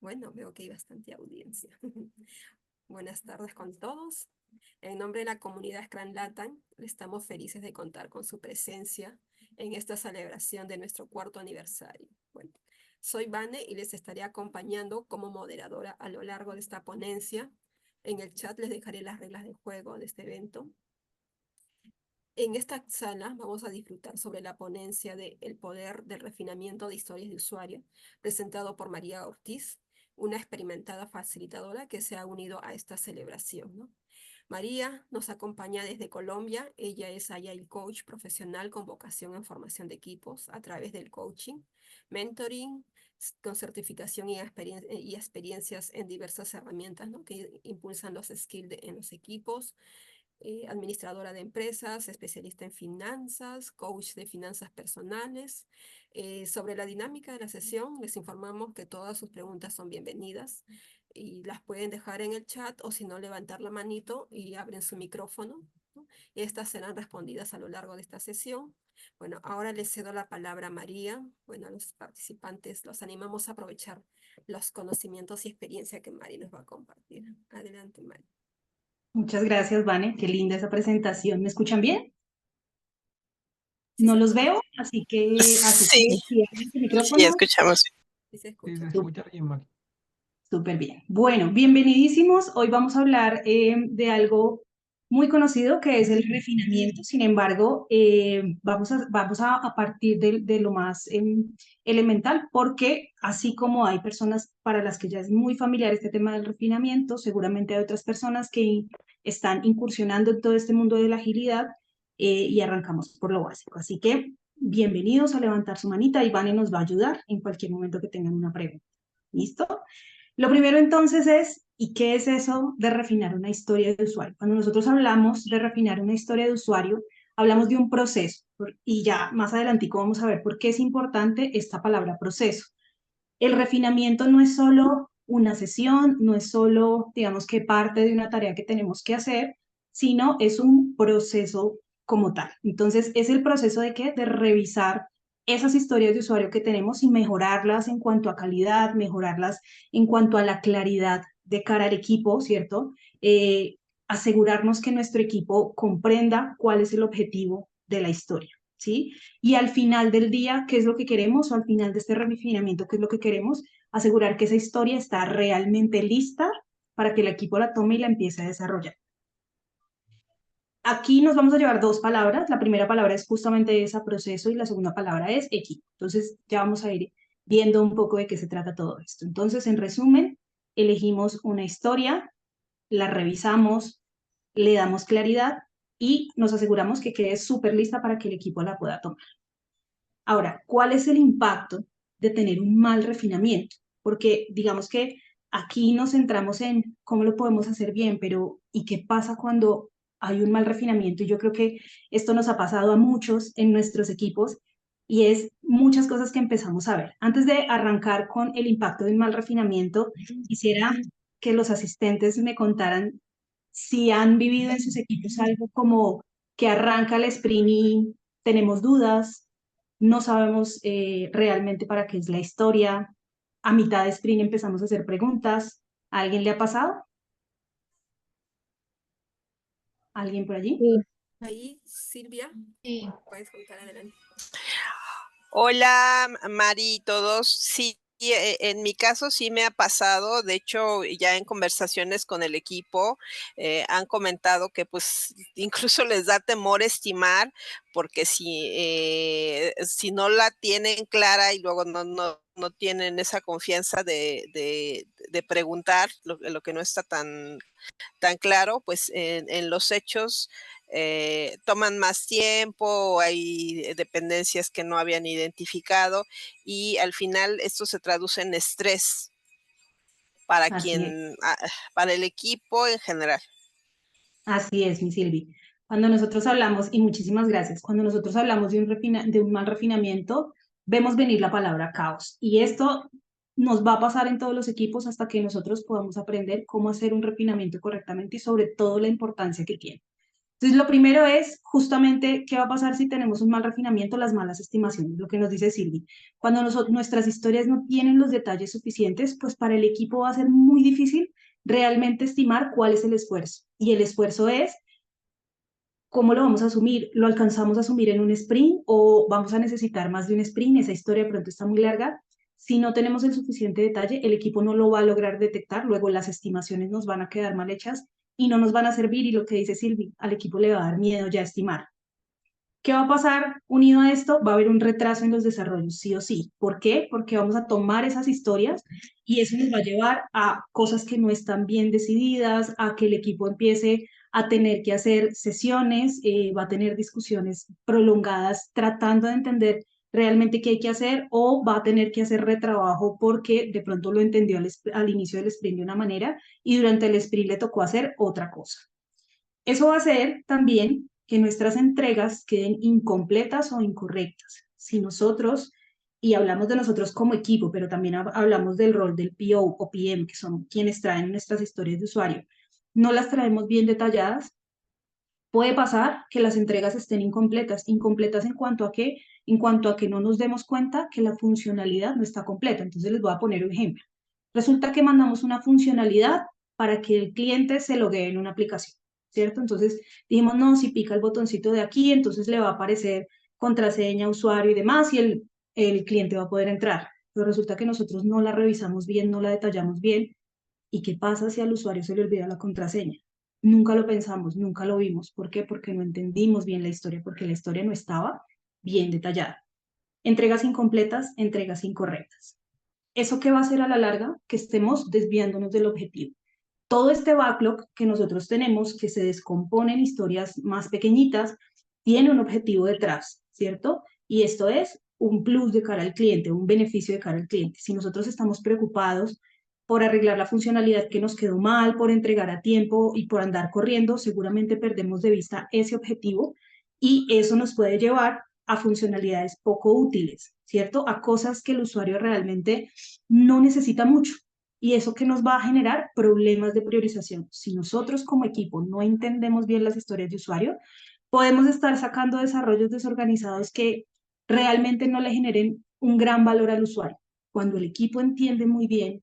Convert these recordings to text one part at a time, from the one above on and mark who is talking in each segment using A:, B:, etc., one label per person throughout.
A: Bueno, veo que hay bastante audiencia. Buenas tardes con todos. En nombre de la comunidad Scrum Latam, estamos felices de contar con su presencia en esta celebración de nuestro cuarto aniversario. Bueno, soy Vane y les estaré acompañando como moderadora a lo largo de esta ponencia. En el chat les dejaré las reglas de juego de este evento. En esta sala vamos a disfrutar sobre la ponencia de El poder del refinamiento de historias de usuario, presentado por María Ortiz, una experimentada facilitadora que se ha unido a esta celebración, ¿no? María nos acompaña desde Colombia. Ella es Agile Coach profesional con vocación en formación de equipos a través del coaching, mentoring, con certificación y experiencias en diversas herramientas, ¿no?, que impulsan los skills en los equipos. Administradora de empresas, especialista en finanzas, coach de finanzas personales. Sobre la dinámica de la sesión, les informamos que todas sus preguntas son bienvenidas y las pueden dejar en el chat o si no, levantar la manito y abren su micrófono, ¿no? Y estas serán respondidas a lo largo de esta sesión. Bueno, ahora les cedo la palabra a María. Bueno, a los participantes los animamos a aprovechar los conocimientos y experiencia que Mari nos va a compartir. Adelante, Mari.
B: Muchas gracias, Vane. Qué linda esa presentación. ¿Me escuchan bien?
A: Sí,
B: No
A: se
B: los
A: escucha.
B: veo, así que
C: Sí,
B: si abren su
C: sí,
B: micrófono,
C: escuchamos.
A: Sí, se
D: Sí,
A: escucha.
D: se escucha bien, Mari.
B: súper bien. Bueno, bienvenidísimos. Hoy vamos a hablar de algo muy conocido que es el refinamiento. Sin embargo, vamos a partir de lo más elemental, porque así como hay personas para las que ya es muy familiar este tema del refinamiento, seguramente hay otras personas que están incursionando en todo este mundo de la agilidad y arrancamos por lo básico. Así que bienvenidos a levantar su manita. Iván nos va a ayudar en cualquier momento que tengan una pregunta. ¿Listo? Lo primero entonces es, ¿y qué es eso de refinar una historia de usuario? Cuando nosotros hablamos de refinar una historia de usuario, hablamos de un proceso y ya más adelantico vamos a ver por qué es importante esta palabra proceso. El refinamiento no es solo una sesión, no es solo, digamos, que parte de una tarea que tenemos que hacer, sino es un proceso como tal. Entonces, es el proceso de qué? De revisar esas historias de usuario que tenemos y mejorarlas en cuanto a calidad, mejorarlas en cuanto a la claridad de cara al equipo, ¿cierto? Asegurarnos que nuestro equipo comprenda cuál es el objetivo de la historia, ¿sí? Y al final del día, ¿qué es lo que queremos? O al final de este refinamiento, ¿qué es lo que queremos? Asegurar que esa historia está realmente lista para que el equipo la tome y la empiece a desarrollar. Aquí nos vamos a llevar dos palabras. La primera palabra es justamente esa, proceso, y la segunda palabra es equipo. Entonces ya vamos a ir viendo un poco de qué se trata todo esto. Entonces, en resumen, elegimos una historia, la revisamos, le damos claridad y nos aseguramos que quede súper lista para que el equipo la pueda tomar. Ahora, ¿cuál es el impacto de tener un mal refinamiento? Porque digamos que aquí nos centramos en cómo lo podemos hacer bien, pero ¿y qué pasa cuando hay un mal refinamiento? Y yo creo que esto nos ha pasado a muchos en nuestros equipos y es muchas cosas que empezamos a ver. Antes de arrancar con el impacto de un mal refinamiento, quisiera que los asistentes me contaran si han vivido en sus equipos algo como que arranca el sprint y tenemos dudas, no sabemos realmente para qué es la historia, a mitad de sprint empezamos a hacer preguntas. ¿A alguien le ha pasado? ¿Alguien por allí?
E: Sí,
A: Ahí, Silvia,
E: sí.
A: puedes contar adelante.
C: Hola, Mari, todos. Sí, en mi caso sí me ha pasado. De hecho, ya en conversaciones con el equipo han comentado que pues incluso les da temor estimar, porque si no la tienen clara y luego no tienen esa confianza de preguntar lo que no está tan claro, pues en los hechos toman más tiempo, hay dependencias que no habían identificado y al final esto se traduce en estrés para
B: Así es.
C: para el equipo en general.
B: Así es, mi Silvi. Cuando nosotros hablamos, y muchísimas gracias, cuando nosotros hablamos de un mal refinamiento, vemos venir la palabra caos. Y esto nos va a pasar en todos los equipos hasta que nosotros podamos aprender cómo hacer un refinamiento correctamente y sobre todo la importancia que tiene. Entonces, lo primero es justamente qué va a pasar si tenemos un mal refinamiento, las malas estimaciones, lo que nos dice Silvi. Cuando nuestras historias no tienen los detalles suficientes, pues para el equipo va a ser muy difícil realmente estimar cuál es el esfuerzo. Y el esfuerzo es cómo lo vamos a asumir. ¿Lo alcanzamos a asumir en un sprint o vamos a necesitar más de un sprint? Esa historia de pronto está muy larga. Si no tenemos el suficiente detalle, el equipo no lo va a lograr detectar, luego las estimaciones nos van a quedar mal hechas y no nos van a servir, y lo que dice Silvi, al equipo le va a dar miedo ya estimar. ¿Qué va a pasar unido a esto? Va a haber un retraso en los desarrollos, sí o sí. ¿Por qué? Porque vamos a tomar esas historias y eso nos va a llevar a cosas que no están bien decididas, a que el equipo empiece a tener que hacer sesiones, va a tener discusiones prolongadas tratando de entender realmente qué hay que hacer, o va a tener que hacer retrabajo porque de pronto lo entendió al inicio del sprint de una manera y durante el sprint le tocó hacer otra cosa. Eso va a hacer también que nuestras entregas queden incompletas o incorrectas. Si nosotros, y hablamos de nosotros como equipo, pero también hablamos del rol del PO o PM, que son quienes traen nuestras historias de usuario, no las traemos bien detalladas, puede pasar que las entregas estén incompletas. ¿Incompletas en cuanto a qué? En cuanto a que no nos demos cuenta que la funcionalidad no está completa. Entonces les voy a poner un ejemplo. Resulta que mandamos una funcionalidad para que el cliente se loguee en una aplicación, ¿cierto? Entonces dijimos, no, si pica el botoncito de aquí, entonces le va a aparecer contraseña, usuario y demás, y el cliente va a poder entrar. Pero resulta que nosotros no la revisamos bien, no la detallamos bien. ¿Y qué pasa si al usuario se le olvida la contraseña? Nunca lo pensamos, nunca lo vimos. ¿Por qué? Porque no entendimos bien la historia, porque la historia no estaba bien detallada. Entregas incompletas, entregas incorrectas. ¿Eso qué va a hacer a la larga? Que estemos desviándonos del objetivo. Todo este backlog que nosotros tenemos, que se descompone en historias más pequeñitas, tiene un objetivo detrás, ¿cierto? Y esto es un plus de cara al cliente, un beneficio de cara al cliente. Si nosotros estamos preocupados por arreglar la funcionalidad que nos quedó mal, por entregar a tiempo y por andar corriendo, seguramente perdemos de vista ese objetivo, y eso nos puede llevar a funcionalidades poco útiles, ¿cierto? A cosas que el usuario realmente no necesita mucho. ¿Y eso que nos va a generar? Problemas de priorización. Si nosotros como equipo no entendemos bien las historias de usuario, podemos estar sacando desarrollos desorganizados que realmente no le generen un gran valor al usuario. Cuando el equipo entiende muy bien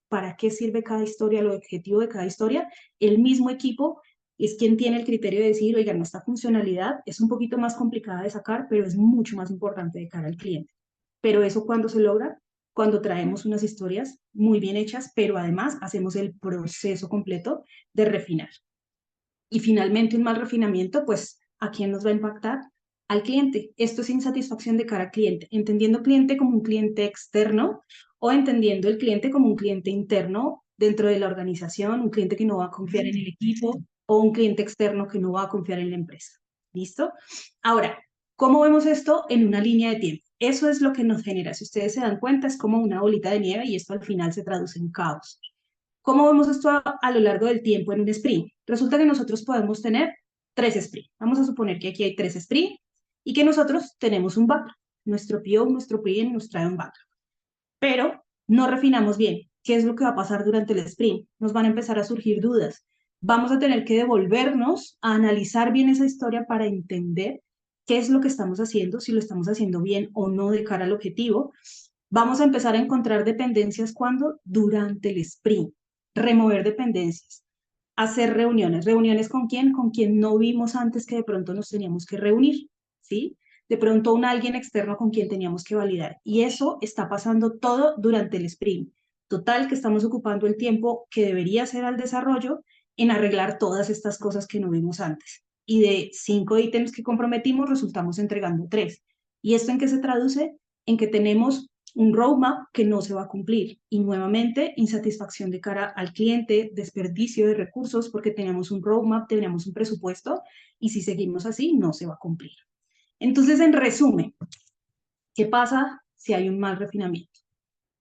B: para qué sirve cada historia, el objetivo de cada historia, el mismo equipo es quien tiene el criterio de decir, oigan, esta funcionalidad es un poquito más complicada de sacar, pero es mucho más importante de cara al cliente. Pero eso, cuando se logra, cuando traemos unas historias muy bien hechas, pero además hacemos el proceso completo de refinar. Y finalmente, un mal refinamiento, pues, ¿a quién nos va a impactar? Al cliente. Esto es insatisfacción de cara al cliente, entendiendo cliente como un cliente externo o entendiendo el cliente como un cliente interno dentro de la organización, un cliente que no va a confiar en el equipo, o un cliente externo que no va a confiar en la empresa. ¿Listo? Ahora, ¿cómo vemos esto en una línea de tiempo? Eso es lo que nos genera. Si ustedes se dan cuenta, es como una bolita de nieve y esto al final se traduce en caos. ¿Cómo vemos esto a lo largo del tiempo en un sprint? Resulta que nosotros podemos tener 3 sprints. Vamos a suponer que aquí hay 3 sprints y que nosotros tenemos un backlog. Nuestro PO, nuestro PM nos trae un backlog. Pero no refinamos bien qué es lo que va a pasar durante el sprint. Nos van a empezar a surgir dudas. Vamos a tener que devolvernos a analizar bien esa historia para entender qué es lo que estamos haciendo, si lo estamos haciendo bien o no de cara al objetivo. Vamos a empezar a encontrar dependencias cuando durante el sprint. Remover dependencias, hacer reuniones. ¿Reuniones con quién? Con quien no vimos antes que de pronto nos teníamos que reunir, ¿sí? De pronto alguien externo con quien teníamos que validar. Y eso está pasando todo durante el sprint. Total, que estamos ocupando el tiempo que debería ser al desarrollo en arreglar todas estas cosas que no vimos antes. Y de 5 ítems que comprometimos, resultamos entregando 3. ¿Y esto en qué se traduce? En que tenemos un roadmap que no se va a cumplir, y nuevamente insatisfacción de cara al cliente, desperdicio de recursos porque teníamos un roadmap, teníamos un presupuesto, y si seguimos así no se va a cumplir. Entonces, en resumen, ¿qué pasa si hay un mal refinamiento?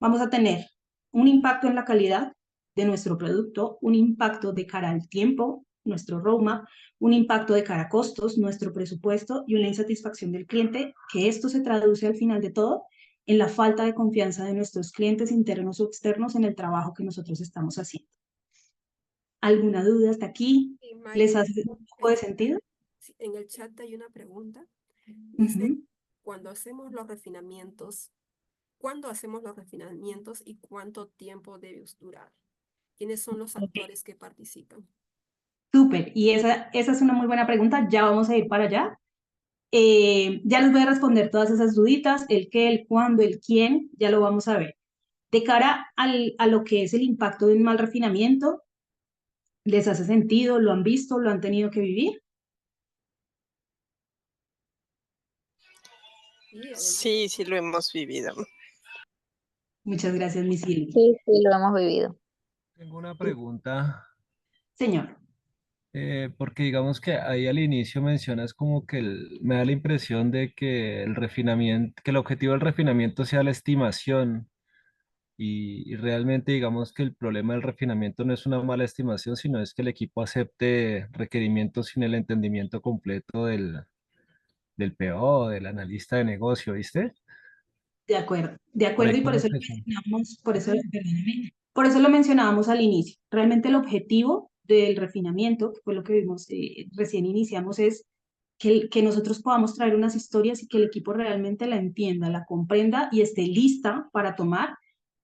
B: Vamos a tener un impacto en la calidad de nuestro producto, un impacto de cara al tiempo, nuestro roadmap, un impacto de cara a costos, nuestro presupuesto, y una insatisfacción del cliente, que esto se traduce al final de todo en la falta de confianza de nuestros clientes internos o externos en el trabajo que nosotros estamos haciendo. ¿Alguna duda hasta aquí?
A: Sí,
B: ¿Les
A: Maggie,
B: hace un poco de sentido?
A: Sí, en el chat hay una pregunta. Dice,
B: Ujú.
A: cuando hacemos los refinamientos, ¿cuándo hacemos los refinamientos y cuánto tiempo debe durar? ¿Quiénes son los
B: Ok,
A: actores que participan?
B: súper. Y esa es una muy buena pregunta. Ya vamos a ir para allá. Ya les voy a responder todas esas duditas, el qué, el cuándo, el quién, ya lo vamos a ver. De cara a lo que es el impacto de un mal refinamiento, ¿les hace sentido? ¿Lo han visto? ¿Lo han tenido que vivir?
A: Y además,
C: Sí, sí lo hemos vivido.
B: Muchas gracias, mi Silvia.
D: Sí, sí, lo hemos vivido.
E: Tengo una pregunta,
B: Señor,
E: porque digamos que ahí al inicio mencionas como que me da la impresión de que el refinamiento, que el objetivo del refinamiento sea la estimación y realmente digamos que el problema del refinamiento no es una mala estimación, sino es que el equipo acepte requerimientos sin el entendimiento completo del PO, del analista de negocio, ¿viste?
B: de
E: Por
B: acuerdo
E: ahí
B: y por
E: como
B: eso lo
E: que sí.
B: mencionábamos, perdóname, por eso lo mencionábamos al inicio. Realmente el objetivo del refinamiento, que fue lo que vimos, recién iniciamos, es que nosotros podamos traer unas historias y que el equipo realmente la entienda, la comprenda y esté lista para tomar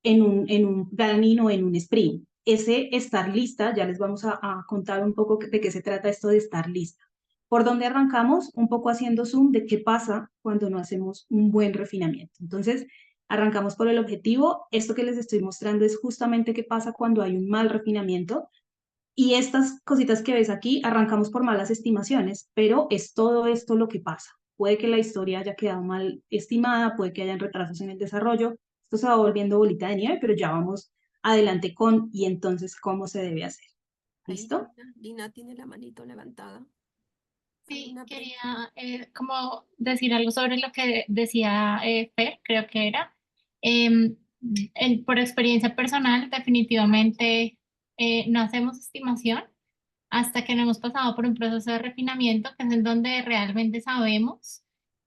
B: en un planning o en un sprint. Ese estar lista, ya les vamos a contar un poco de qué se trata esto de estar lista. ¿Por dónde arrancamos? Un poco haciendo zoom de qué pasa cuando no hacemos un buen refinamiento. Entonces, arrancamos por el objetivo. Esto que les estoy mostrando es justamente qué pasa cuando hay un mal refinamiento. Y estas cositas que ves aquí, arrancamos por malas estimaciones, pero es todo esto lo que pasa. Puede que la historia haya quedado mal estimada, puede que hayan retrasos en el desarrollo. Esto se va volviendo bolita de nieve, pero ya vamos adelante con y entonces cómo se debe hacer.
A: ahí
B: ¿Listo?
A: Lina tiene la manito levantada.
F: Sí,
A: ¿Alguna pregunta?
F: quería como decir algo sobre lo que decía Fer, creo que era. Em, por experiencia personal, definitivamente no hacemos estimación hasta que no hemos pasado por un proceso de refinamiento, que es en donde realmente sabemos,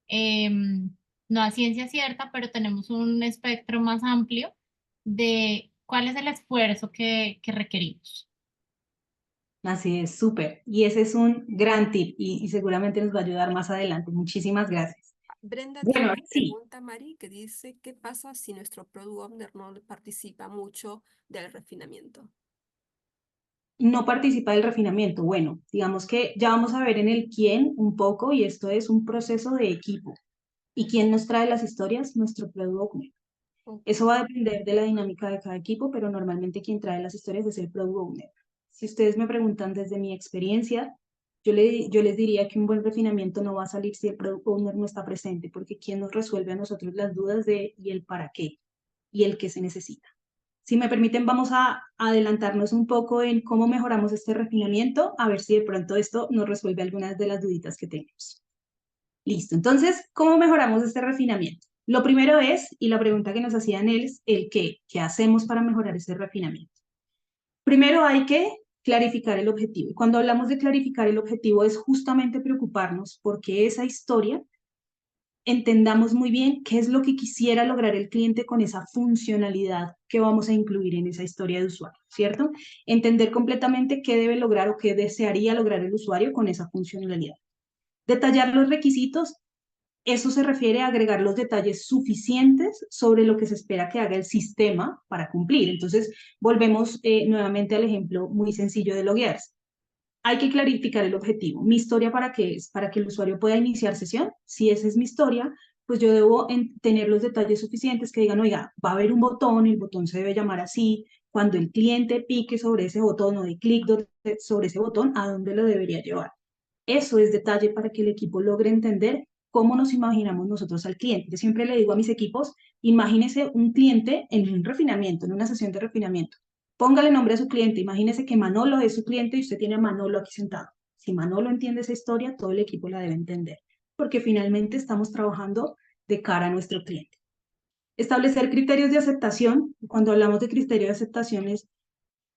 F: em, no a ciencia cierta, pero tenemos un espectro más amplio de cuál es el esfuerzo que requerimos.
B: Así es, súper. Y ese es un gran tip y seguramente nos va a ayudar más adelante. Muchísimas gracias.
A: Brenda tiene
B: Bueno, ahora
A: una
B: sí,
A: pregunta, Mari, que dice, ¿qué pasa si nuestro Product Owner no participa mucho del refinamiento?
B: no participa del refinamiento. Bueno, digamos que ya vamos a ver en el quién un poco y esto es un proceso de equipo. ¿Y quién nos trae las historias? Nuestro Product Owner.
A: Ok.
B: Eso va a depender de la dinámica de cada equipo, pero normalmente quien trae las historias es el Product Owner. Si ustedes me preguntan desde mi experiencia, yo les diría que un buen refinamiento no va a salir si el Product Owner no está presente, porque quien nos resuelve a nosotros las dudas de y el para qué y el qué se necesita. Si me permiten, vamos a adelantarnos un poco en cómo mejoramos este refinamiento, a ver si de pronto esto nos resuelve algunas de las duditas que tenemos. Listo, entonces, ¿cómo mejoramos este refinamiento? Lo primero es, y la pregunta que nos hacían es, el qué hacemos para mejorar ese refinamiento. Primero hay que clarificar el objetivo. Y cuando hablamos de clarificar el objetivo es justamente preocuparnos porque esa historia entendamos muy bien qué es lo que quisiera lograr el cliente con esa funcionalidad que vamos a incluir en esa historia de usuario, ¿cierto? Entender completamente qué debe lograr o qué desearía lograr el usuario con esa funcionalidad. Detallar los requisitos, eso se refiere a agregar los detalles suficientes sobre lo que se espera que haga el sistema para cumplir. Entonces, volvemos nuevamente al ejemplo muy sencillo de loguearse. Hay que clarificar el objetivo. ¿Mi historia para qué es? Para que el usuario pueda iniciar sesión. Si esa es mi historia, pues yo debo tener los detalles suficientes que digan, oiga, va a haber un botón, el botón se debe llamar así. Cuando el cliente pique sobre ese botón o de clic sobre ese botón, ¿a dónde lo debería llevar? Eso es detalle para que el equipo logre entender cómo nos imaginamos nosotros al cliente. Yo siempre le digo a mis equipos, imagínese un cliente en un refinamiento, en una sesión de refinamiento. Póngale nombre a su cliente, imagínese que Manolo es su cliente y usted tiene a Manolo aquí sentado. Si Manolo entiende esa historia, todo el equipo la debe entender, porque finalmente estamos trabajando de cara a nuestro cliente. Establecer criterios de aceptación. Cuando hablamos de criterios de aceptación es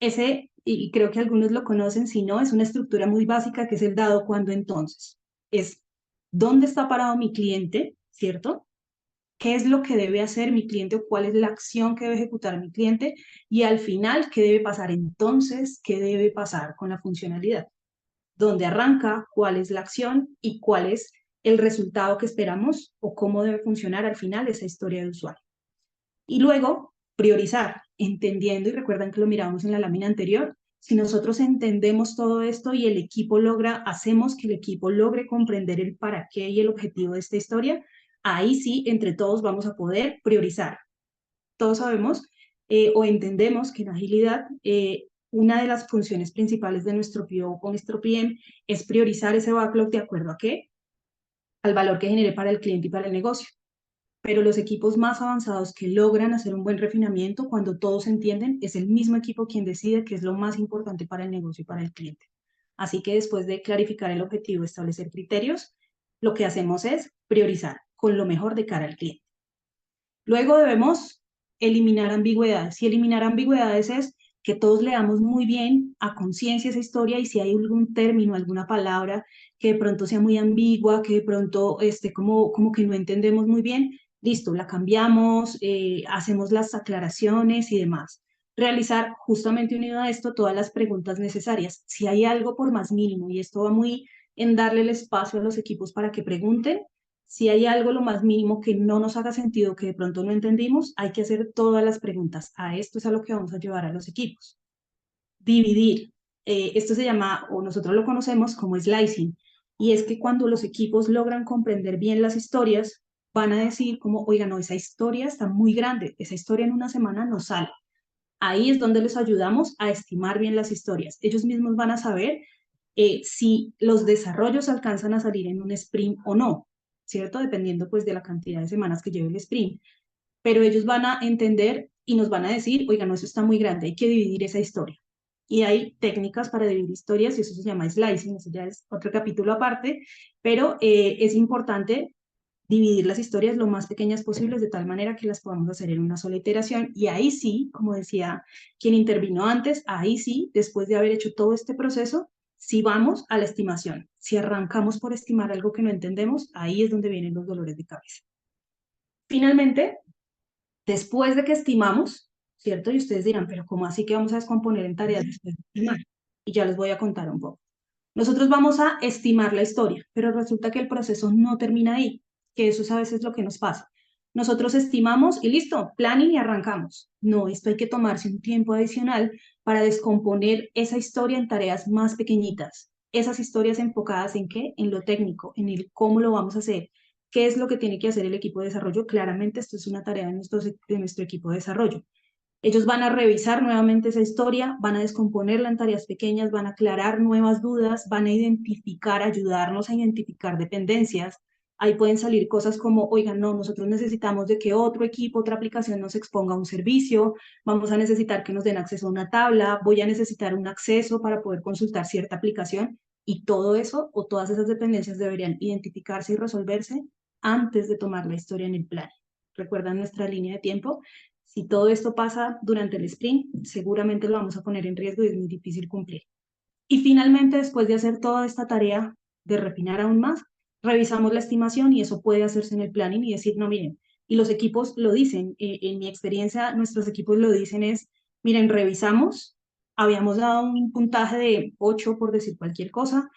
B: ese, y creo que algunos lo conocen, si no, es una estructura muy básica que es el dado, cuando, entonces. Es dónde está parado mi cliente, ¿cierto? ¿Qué es lo que debe hacer mi cliente o cuál es la acción que debe ejecutar mi cliente? Y al final, ¿qué debe pasar entonces? ¿Qué debe pasar con la funcionalidad? dónde arranca, cuál es la acción y cuál es el resultado que esperamos o cómo debe funcionar al final esa historia de usuario. Y luego, priorizar, entendiendo, y recuerdan que lo mirábamos en la lámina anterior, si nosotros entendemos todo esto y el equipo hacemos que el equipo logre comprender el para qué y el objetivo de esta historia, ahí sí, entre todos vamos a poder priorizar. Todos sabemos o entendemos que en agilidad una de las funciones principales de nuestro PO o nuestro PM es priorizar ese backlog de acuerdo a qué, al valor que genere para el cliente y para el negocio. Pero los equipos más avanzados que logran hacer un buen refinamiento, cuando todos entienden, es el mismo equipo quien decide qué es lo más importante para el negocio y para el cliente. Así que después de clarificar el objetivo, establecer criterios, lo que hacemos es priorizar con lo mejor de cara al cliente. Luego debemos eliminar ambigüedades. Y eliminar ambigüedades es que todos leamos muy bien a conciencia esa historia y si hay algún término, alguna palabra que de pronto sea muy ambigua, que de pronto esté como que no entendemos muy bien, listo, la cambiamos, hacemos las aclaraciones y demás. Realizar justamente unido a esto todas las preguntas necesarias. Si hay algo por más mínimo, y esto va muy en darle el espacio a los equipos para que pregunten, si hay algo lo más mínimo que no nos haga sentido, que de pronto no entendimos, hay que hacer todas las preguntas. A esto es a lo que vamos a llevar a los equipos. Dividir. Esto se llama, o nosotros lo conocemos como slicing, y es que cuando los equipos logran comprender bien las historias, van a decir como, oigan, no, esa historia está muy grande, esa historia en una semana no sale. Ahí es donde les ayudamos a estimar bien las historias. Ellos mismos van a saber si los desarrollos alcanzan a salir en un sprint o no, ¿cierto? Dependiendo pues de la cantidad de semanas que lleve el sprint. Pero ellos van a entender y nos van a decir, oigan, no, eso está muy grande, hay que dividir esa historia. Y hay técnicas para dividir historias y eso se llama slicing, eso ya es otro capítulo aparte, pero es importante dividir las historias lo más pequeñas posibles de tal manera que las podamos hacer en una sola iteración y ahí sí, como decía quien intervino antes, ahí sí, después de haber hecho todo este proceso, si vamos a la estimación, si arrancamos por estimar algo que no entendemos, ahí es donde vienen los dolores de cabeza. Finalmente, después de que estimamos, ¿cierto? Y ustedes dirán, pero ¿cómo así que vamos a descomponer en tareas después de estimar? Y ya les voy a contar un poco. Nosotros vamos a estimar la historia, pero resulta que el proceso no termina ahí, que eso es a veces lo que nos pasa. Nosotros estimamos y listo, planning y arrancamos. No, esto hay que tomarse un tiempo adicional para descomponer esa historia en tareas más pequeñitas. Esas historias enfocadas en qué, en lo técnico, en el cómo lo vamos a hacer, qué es lo que tiene que hacer el equipo de desarrollo. Claramente esto es una tarea de nuestro equipo de desarrollo. Ellos van a revisar nuevamente esa historia, van a descomponerla en tareas pequeñas, van a aclarar nuevas dudas, van a identificar, ayudarnos a identificar dependencias. Ahí pueden salir cosas como, oigan, no, nosotros necesitamos de que otro equipo, otra aplicación nos exponga un servicio, vamos a necesitar que nos den acceso a una tabla, voy a necesitar un acceso para poder consultar cierta aplicación y todo eso o todas esas dependencias deberían identificarse y resolverse antes de tomar la historia en el plan. ¿Recuerdan nuestra línea de tiempo? Si todo esto pasa durante el sprint, seguramente lo vamos a poner en riesgo y es muy difícil cumplir. Y finalmente, después de hacer toda esta tarea de refinar aún más, revisamos la estimación y eso puede hacerse en el planning y decir, no, miren, y los equipos lo dicen, en mi experiencia, nuestros equipos lo dicen es, miren, revisamos, habíamos dado un puntaje de 8 por decir cualquier cosa,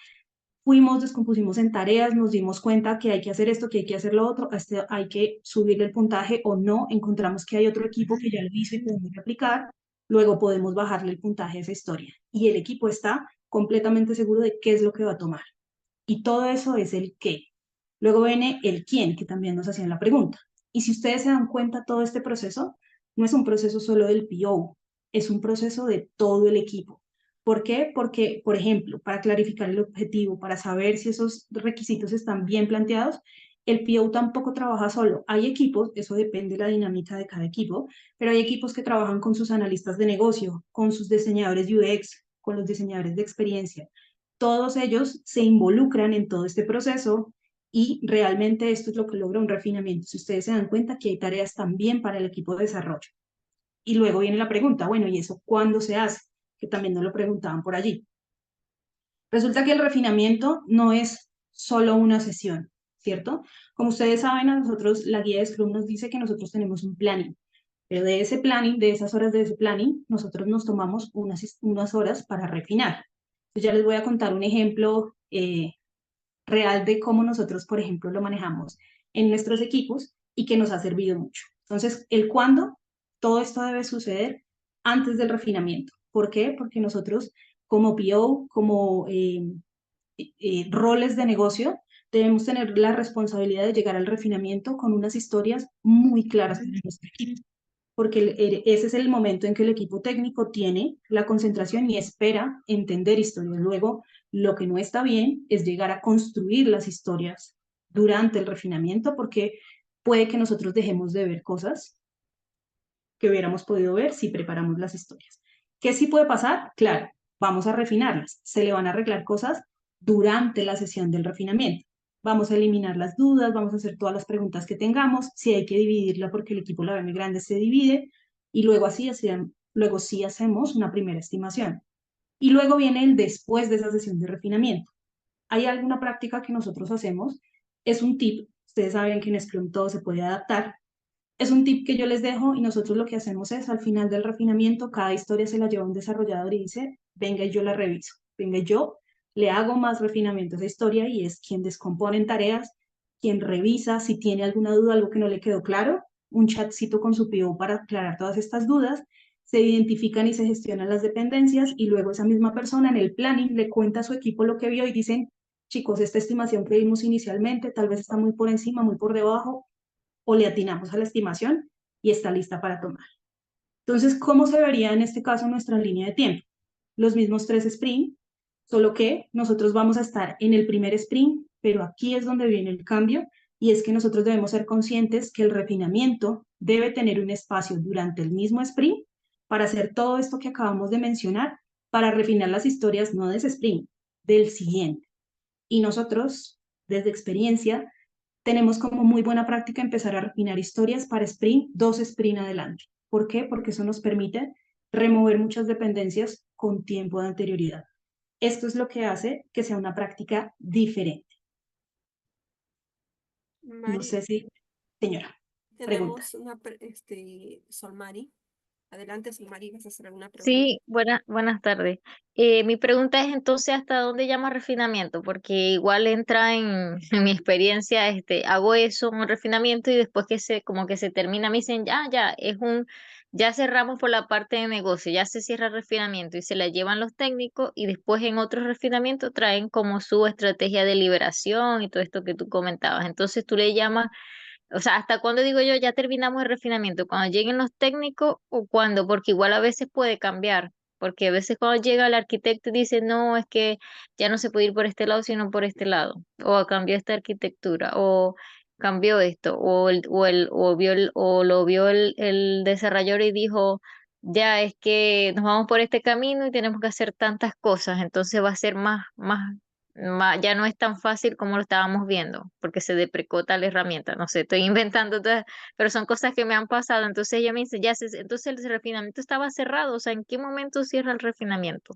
B: fuimos, descompusimos en tareas, nos dimos cuenta que hay que hacer esto, que hay que hacer lo otro, hay que subirle el puntaje o no, encontramos que hay otro equipo que ya lo hizo y podemos replicar, luego podemos bajarle el puntaje a esa historia. Y el equipo está completamente seguro de qué es lo que va a tomar. Y todo eso es el qué. Luego viene el quién, que también nos hacían la pregunta. Y si ustedes se dan cuenta, todo este proceso no es un proceso solo del PO, es un proceso de todo el equipo. ¿Por qué? Porque, por ejemplo, para clarificar el objetivo, para saber si esos requisitos están bien planteados, el PO tampoco trabaja solo. Hay equipos, eso depende de la dinámica de cada equipo, pero hay equipos que trabajan con sus analistas de negocio, con sus diseñadores UX, con los diseñadores de experiencia. Todos ellos se involucran en todo este proceso y realmente esto es lo que logra un refinamiento. Si ustedes se dan cuenta que hay tareas también para el equipo de desarrollo. Y luego viene la pregunta, bueno, ¿y eso cuándo se hace? Que también nos lo preguntaban por allí. Resulta que el refinamiento no es solo una sesión, ¿cierto? Como ustedes saben, a nosotros la guía de Scrum nos dice que nosotros tenemos un planning, pero de ese planning, de esas horas de ese planning, nosotros nos tomamos unas horas para refinar. Ya les voy a contar un ejemplo real de cómo nosotros, por ejemplo, lo manejamos en nuestros equipos y que nos ha servido mucho. Entonces, el cuándo, todo esto debe suceder antes del refinamiento. ¿Por qué? Porque nosotros como PO, como roles de negocio, debemos tener la responsabilidad de llegar al refinamiento con unas historias muy claras para nuestro equipo, porque ese es el momento en que el equipo técnico tiene la concentración y espera entender historias. Luego, lo que no está bien es llegar a construir las historias durante el refinamiento, porque puede que nosotros dejemos de ver cosas que hubiéramos podido ver si preparamos las historias. ¿Qué sí puede pasar? Claro, vamos a refinarlas. Se le van a arreglar cosas durante la sesión del refinamiento. Vamos a eliminar las dudas, vamos a hacer todas las preguntas que tengamos. Si hay que dividirla porque el equipo la ve muy grande, se divide. Y luego luego sí hacemos una primera estimación. Y luego viene el después de esa sesión de refinamiento. Hay alguna práctica que nosotros hacemos, es un tip, ustedes saben que en Scrum todo se puede adaptar, es un tip que yo les dejo y nosotros lo que hacemos es al final del refinamiento, cada historia se la lleva un desarrollador y dice, venga y yo la reviso, venga y yo le hago más refinamiento a esa historia y es quien descompone en tareas, quien revisa si tiene alguna duda, algo que no le quedó claro, un chatcito con su PO para aclarar todas estas dudas, se identifican y se gestionan las dependencias y luego esa misma persona en el planning le cuenta a su equipo lo que vio y dicen, chicos, esta estimación que vimos inicialmente tal vez está muy por encima, muy por debajo, o le atinamos a la estimación y está lista para tomar. Entonces, ¿cómo se vería en este caso nuestra línea de tiempo? Los mismos 3 sprint, solo que nosotros vamos a estar en el primer sprint, pero aquí es donde viene el cambio y es que nosotros debemos ser conscientes que el refinamiento debe tener un espacio durante el mismo sprint para hacer todo esto que acabamos de mencionar, para refinar las historias no de ese sprint, del siguiente. Y nosotros, desde experiencia, tenemos como muy buena práctica empezar a refinar historias para sprint, 2 sprint adelante. ¿Por qué? Porque eso nos permite remover muchas dependencias con tiempo de anterioridad. Esto es lo que hace que sea una práctica diferente. No
A: Mari,
B: sé si, señora, pregunta.
A: tenemos Sol Mari. Adelante, Sol Mari, ¿vas a hacer alguna pregunta?
D: Sí, buenas tardes. Mi pregunta es entonces ¿hasta dónde llama refinamiento? Porque igual entra en mi experiencia, hago eso, un refinamiento y después como que se termina, me dicen, ya cerramos por la parte de negocio, ya se cierra el refinamiento y se la llevan los técnicos y después en otros refinamientos traen como su estrategia de liberación y todo esto que tú comentabas. Entonces tú le llamas, o sea, ¿hasta cuándo digo yo ya terminamos el refinamiento? ¿Cuando lleguen los técnicos o cuándo? Porque igual a veces puede cambiar. Porque a veces cuando llega el arquitecto y dice, no, es que ya no se puede ir por este lado, sino por este lado. O cambió esta arquitectura, o cambió esto, o lo vio el desarrollador y dijo, ya es que nos vamos por este camino y tenemos que hacer tantas cosas. Entonces va a ser ya no es tan fácil como lo estábamos viendo, porque se deprecó la herramienta. No sé, estoy inventando todas, pero son cosas que me han pasado. Entonces ella me dice, entonces el refinamiento estaba cerrado. O sea, ¿en qué momento cierra el refinamiento?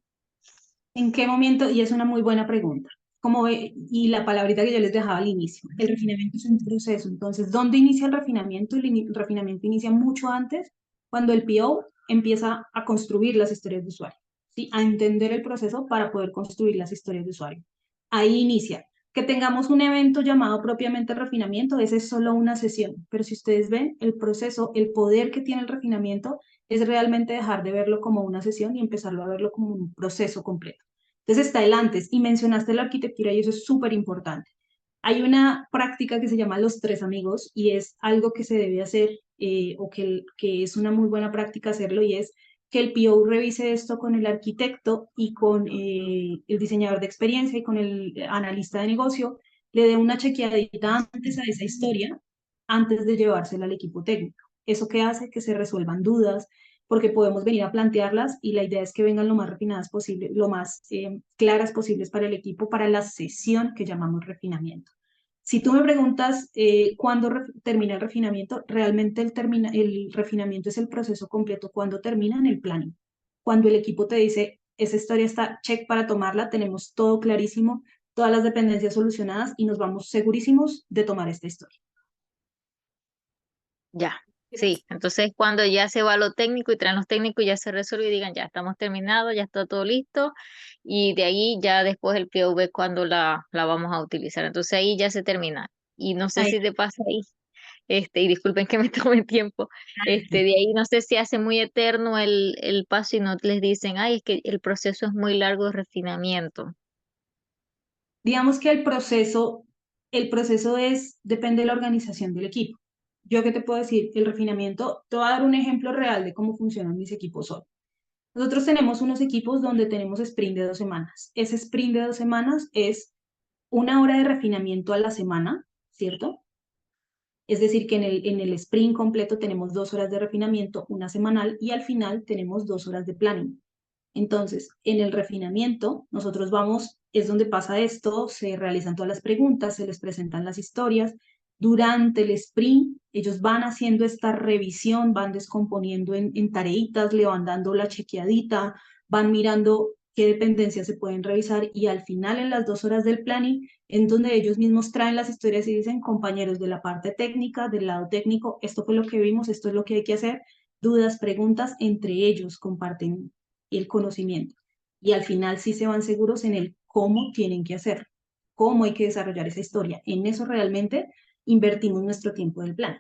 B: ¿En qué momento? Y es una muy buena pregunta. Como ve, y la palabrita que yo les dejaba al inicio, el refinamiento es un proceso. Entonces, ¿dónde inicia el refinamiento? El refinamiento inicia mucho antes, cuando el PO empieza a construir las historias de usuario, ¿sí? A entender el proceso para poder construir las historias de usuario. Ahí inicia. Que tengamos un evento llamado propiamente refinamiento, esa es solo una sesión, pero si ustedes ven el proceso, el poder que tiene el refinamiento es realmente dejar de verlo como una sesión y empezarlo a verlo como un proceso completo. Entonces está el antes y mencionaste la arquitectura y eso es súper importante. Hay una práctica que se llama los 3 amigos y es algo que se debe hacer o que es una muy buena práctica hacerlo y es que el PO revise esto con el arquitecto y con el diseñador de experiencia y con el analista de negocio, le dé una chequeadita antes a esa historia, antes de llevársela al equipo técnico. ¿Eso qué hace? Que se resuelvan dudas, porque podemos venir a plantearlas y la idea es que vengan lo más refinadas posible, lo más claras posibles para el equipo, para la sesión que llamamos refinamiento. Si tú me preguntas cuándo termina el refinamiento, realmente el refinamiento es el proceso completo. ¿Cuándo termina? En el planning. Cuando el equipo te dice, esa historia está check para tomarla, tenemos todo clarísimo, todas las dependencias solucionadas y nos vamos segurísimos de tomar esta historia.
D: Ya,
A: Gracias.
D: Sí, entonces cuando ya se va a lo técnico y traen los técnicos, ya se resuelve y digan, ya estamos terminados, ya está todo listo, y de ahí ya después el POV cuando la vamos a utilizar. Entonces ahí ya se termina. Y no sé
B: Ahí,
D: si te pasa ahí, y disculpen que me tome tiempo, de ahí no sé si hace muy eterno el paso y no les dicen, ay, es que el proceso es muy largo de refinamiento.
B: digamos que el proceso depende de la organización del equipo. Yo qué te puedo decir, el refinamiento, te voy a dar un ejemplo real de cómo funcionan mis equipos hoy. Nosotros tenemos unos equipos donde tenemos sprint de 2 semanas. Ese sprint de 2 semanas es 1 hora de refinamiento a la semana, ¿cierto? Es decir, que en el sprint completo tenemos 2 horas de refinamiento, una semanal, y al final tenemos 2 horas de planning. Entonces, en el refinamiento, nosotros vamos, es donde pasa esto, se realizan todas las preguntas, se les presentan las historias. Durante el sprint, ellos van haciendo esta revisión, van descomponiendo en tareitas, le van dando la chequeadita, van mirando qué dependencias se pueden revisar y al final, en las 2 horas del planning, en donde ellos mismos traen las historias y dicen, compañeros de la parte técnica, del lado técnico, esto fue lo que vimos, esto es lo que hay que hacer, dudas, preguntas, entre ellos comparten el conocimiento. Y al final sí se van seguros en el cómo tienen que hacerlo, cómo hay que desarrollar esa historia. En eso realmente invertimos nuestro tiempo del plan.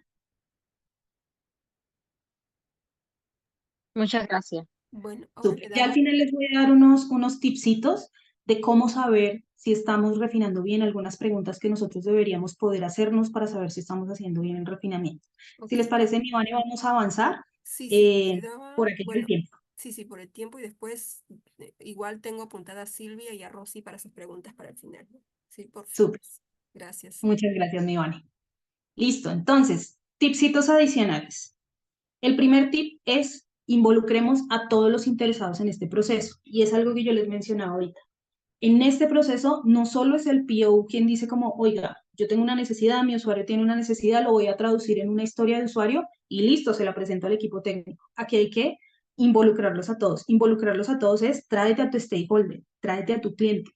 D: Muchas gracias.
A: Bueno, ahora
B: Súper.
A: le
B: Ya al
A: damos,
B: final les voy a dar unos tipsitos de cómo saber si estamos refinando bien, algunas preguntas que nosotros deberíamos poder hacernos para saber si estamos haciendo bien el refinamiento. Si
A: ok,
B: les parece, mi Vane, vamos a avanzar
A: sí, le daba,
B: por aquello del
A: bueno,
B: tiempo.
A: sí, por el tiempo y después igual tengo apuntada a Silvia y a Rosy para sus preguntas para el final, ¿no? Sí, por fin.
B: Súper.
A: Gracias.
B: Muchas gracias, mi Vane. Listo, entonces, tipsitos adicionales. El primer tip es involucremos a todos los interesados en este proceso y es algo que yo les mencionaba ahorita. En este proceso no solo es el PO quien dice como, oiga, yo tengo una necesidad, mi usuario tiene una necesidad, lo voy a traducir en una historia de usuario y listo, se la presento al equipo técnico. Aquí hay que involucrarlos a todos. Involucrarlos a todos es tráete a tu stakeholder, tráete a tu cliente.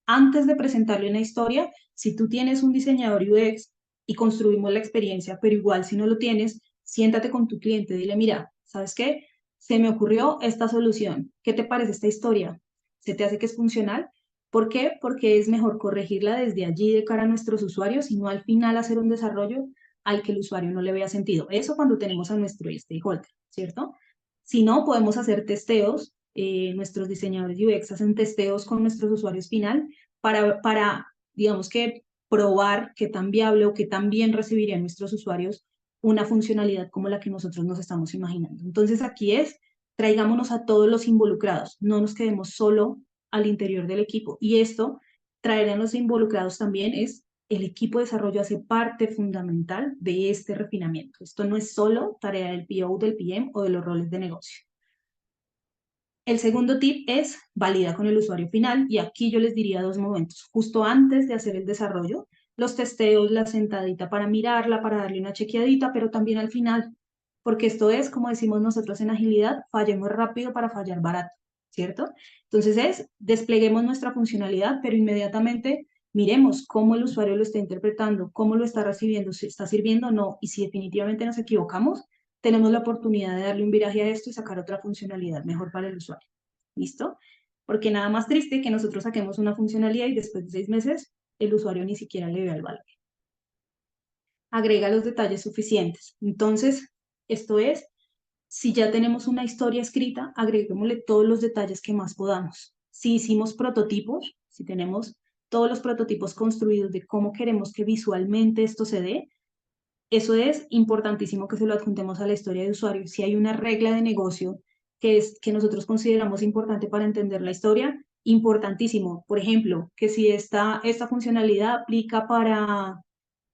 B: Antes de presentarle una historia, si tú tienes un diseñador UX y construimos la experiencia, pero igual si no lo tienes, siéntate con tu cliente, dile, mira, ¿sabes qué? Se me ocurrió esta solución. ¿Qué te parece esta historia? ¿Se te hace que es funcional? ¿Por qué? Porque es mejor corregirla desde allí de cara a nuestros usuarios y no al final hacer un desarrollo al que el usuario no le vea sentido. Eso cuando tenemos a nuestro stakeholder, ¿cierto? Si no, podemos hacer testeos. Nuestros diseñadores UX hacen testeos con nuestros usuarios final digamos que, probar qué tan viable o qué tan bien recibirían nuestros usuarios una funcionalidad como la que nosotros nos estamos imaginando. Entonces aquí traigámonos a todos los involucrados, no nos quedemos solo al interior del equipo. Y esto, traer a los involucrados también el equipo de desarrollo hace parte fundamental de este refinamiento. Esto no es solo tarea del PO, del PM o de los roles de negocio. El segundo tip es valida con el usuario final y aquí yo les diría 2 momentos. Justo antes de hacer el desarrollo, los testeos, la sentadita para mirarla, para darle una chequeadita, pero también al final, porque esto es, como decimos nosotros en agilidad, fallemos rápido para fallar barato, ¿cierto? Entonces despleguemos nuestra funcionalidad, pero inmediatamente miremos cómo el usuario lo está interpretando, cómo lo está recibiendo, si está sirviendo o no, y si definitivamente nos equivocamos, tenemos la oportunidad de darle un viraje a esto y sacar otra funcionalidad mejor para el usuario. ¿Listo? Porque nada más triste que nosotros saquemos una funcionalidad y después de 6 meses el usuario ni siquiera le vea el valor. Agrega los detalles suficientes. Entonces, esto es, si ya tenemos una historia escrita, agreguémosle todos los detalles que más podamos. Si hicimos prototipos, si tenemos todos los prototipos construidos de cómo queremos que visualmente esto se dé, eso es importantísimo que se lo adjuntemos a la historia de usuario. Si hay una regla de negocio que nosotros consideramos importante para entender la historia, importantísimo. Por ejemplo, que si esta funcionalidad aplica para,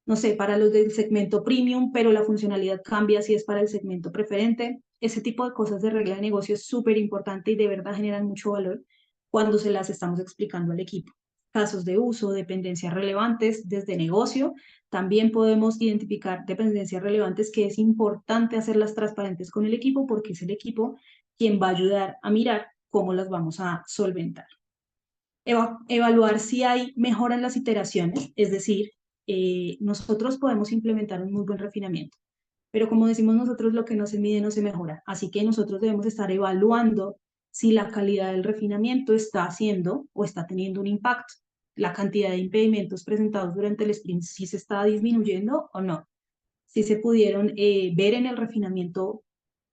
B: no sé, para los del segmento premium, pero la funcionalidad cambia si es para el segmento preferente. Ese tipo de cosas de regla de negocio es súper importante y de verdad generan mucho valor cuando se las estamos explicando al equipo. Casos de uso, dependencias relevantes desde negocio. También podemos identificar dependencias relevantes que es importante hacerlas transparentes con el equipo porque es el equipo quien va a ayudar a mirar cómo las vamos a solventar. Evaluar si hay mejora en las iteraciones, es decir, nosotros podemos implementar un muy buen refinamiento, pero como decimos nosotros, lo que no se mide no se mejora. Así que nosotros debemos estar evaluando si la calidad del refinamiento está haciendo o está teniendo un impacto. La cantidad de impedimentos presentados durante el sprint, si se está disminuyendo o no. Si se pudieron ver en el refinamiento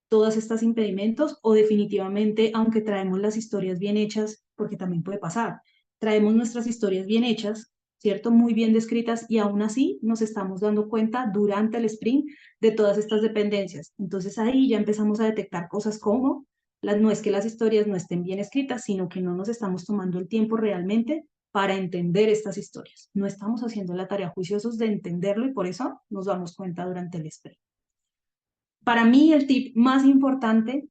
B: todos estos impedimentos o definitivamente, aunque traemos las historias bien hechas, porque también puede pasar, traemos nuestras historias bien hechas, ¿cierto? Muy bien descritas y aún así nos estamos dando cuenta durante el sprint de todas estas dependencias. Entonces ahí ya empezamos a detectar cosas como, no es que las historias no estén bien escritas, sino que no nos estamos tomando el tiempo realmente para entender estas historias. No estamos haciendo la tarea juiciosos de entenderlo y por eso nos damos cuenta durante el sprint. Para mí el tip más importante